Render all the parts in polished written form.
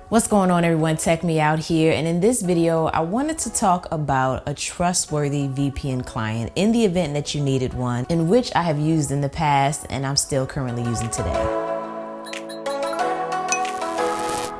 What's going on, everyone? Tech Me Out here, and in this video I wanted to talk about a trustworthy VPN client in the event that you needed one, in which I have used in the past and I'm still currently using today.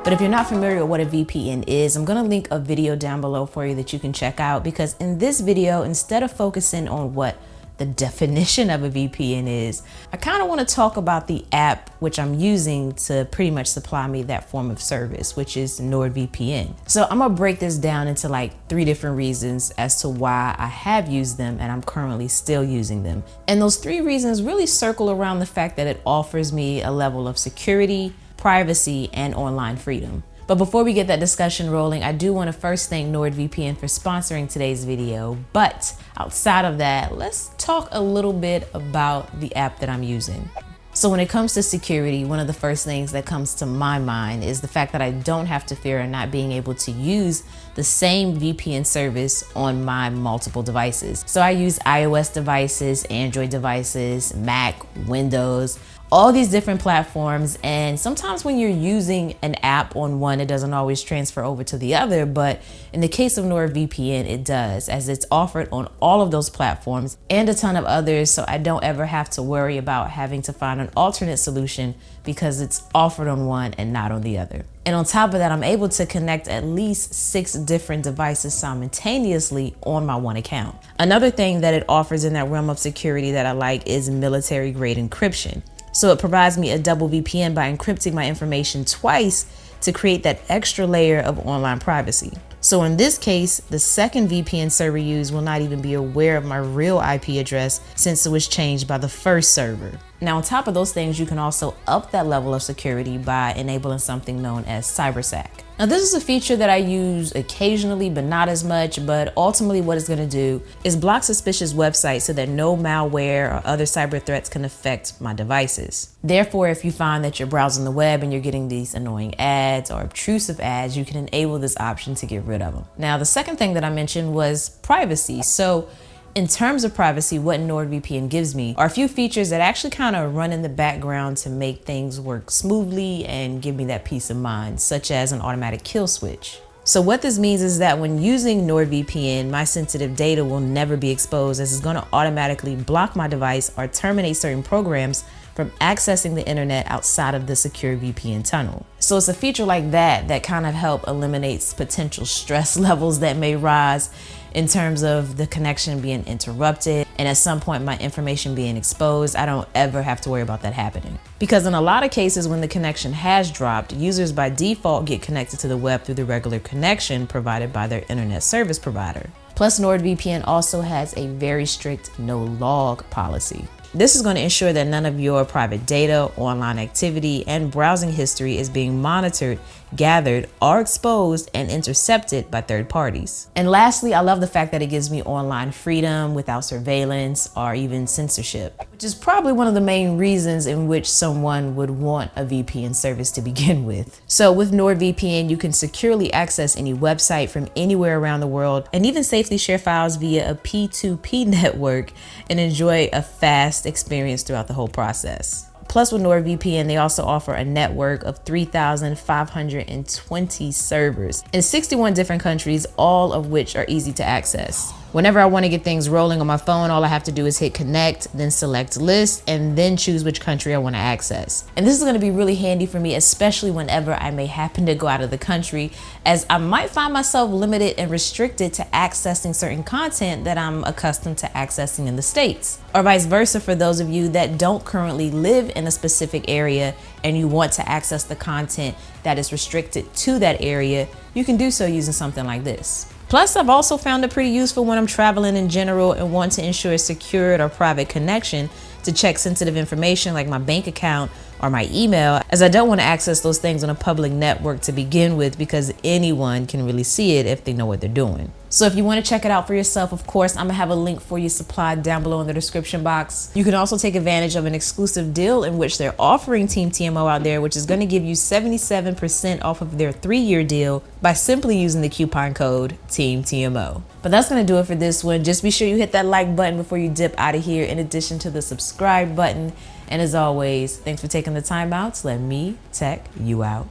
But if you're not familiar with what a VPN is, I'm gonna link a video down below for you that you can check out, because in this video, instead of focusing on what the definition of a VPN is, I kind of want to talk about the app which I'm using to pretty much supply me that form of service, which is NordVPN. So I'm gonna break this down into like 3 different reasons as to why I have used them and I'm currently still using them. And those 3 reasons really circle around the fact that it offers me a level of security, privacy, and online freedom. But before we get that discussion rolling, I do want to first thank NordVPN for sponsoring today's video. But outside of that, let's talk a little bit about the app that I'm using. So when it comes to security, one of the first things that comes to my mind is the fact that I don't have to fear not being able to use the same VPN service on my multiple devices. So I use iOS devices, Android devices, Mac, Windows, all these different platforms. And sometimes when you're using an app on one, it doesn't always transfer over to the other. But in the case of NordVPN, it does, as it's offered on all of those platforms and a ton of others. So I don't ever have to worry about having to find an alternate solution because it's offered on one and not on the other. And on top of that, I'm able to connect at least 6 different devices simultaneously on my one account. Another thing that it offers in that realm of security that I like is military grade encryption. So it provides me a double VPN by encrypting my information twice to create that extra layer of online privacy. So in this case, the second VPN server used will not even be aware of my real IP address since it was changed by the first server. Now, on top of those things, you can also up that level of security by enabling something known as CyberSec. Now, this is a feature that I use occasionally, but not as much. But ultimately what it's going to do is block suspicious websites so that no malware or other cyber threats can affect my devices. Therefore, if you find that you're browsing the web and you're getting these annoying ads or obtrusive ads, you can enable this option to get rid of them. Now, the second thing that I mentioned was privacy. So in terms of privacy, what NordVPN gives me are a few features that actually kind of run in the background to make things work smoothly and give me that peace of mind, such as an automatic kill switch. So what this means is that when using NordVPN, my sensitive data will never be exposed, as it's going to automatically block my device or terminate certain programs from accessing the internet outside of the secure VPN tunnel. So it's a feature like that that kind of help eliminates potential stress levels that may rise in terms of the connection being interrupted and at some point my information being exposed. I don't ever have to worry about that happening. Because in a lot of cases when the connection has dropped, users by default get connected to the web through the regular connection provided by their internet service provider. Plus, NordVPN also has a very strict no log policy. This is going to ensure that none of your private data, online activity, and browsing history is being monitored, gathered, or exposed and intercepted by third parties. And lastly, I love the fact that it gives me online freedom without surveillance or even censorship, which is probably one of the main reasons in which someone would want a VPN service to begin with. So with NordVPN, you can securely access any website from anywhere around the world and even safely share files via a P2P network and enjoy a fast experience throughout the whole process. Plus, with NordVPN, they also offer a network of 3,520 servers in 61 different countries, all of which are easy to access. Whenever I want to get things rolling on my phone, all I have to do is hit connect, then select list, and then choose which country I want to access. And this is going to be really handy for me, especially whenever I may happen to go out of the country, as I might find myself limited and restricted to accessing certain content that I'm accustomed to accessing in the States. Or vice versa for those of you that don't currently live in a specific area and you want to access the content that is restricted to that area, you can do so using something like this. Plus, I've also found it pretty useful when I'm traveling in general and want to ensure a secured or private connection to check sensitive information like my bank account or my email, as I don't want to access those things on a public network to begin with, because anyone can really see it if they know what they're doing. So if you want to check it out for yourself, of course, I'm gonna have a link for you supplied down below in the description box. You can also take advantage of an exclusive deal in which they're offering Team TMO out there, which is going to give you 77% off of their 3-year deal by simply using the coupon code Team TMO. But that's going to do it for this one. Just be sure you hit that like button before you dip out of here, in addition to the subscribe button. And as always, thanks for taking the time out to let me tech you out.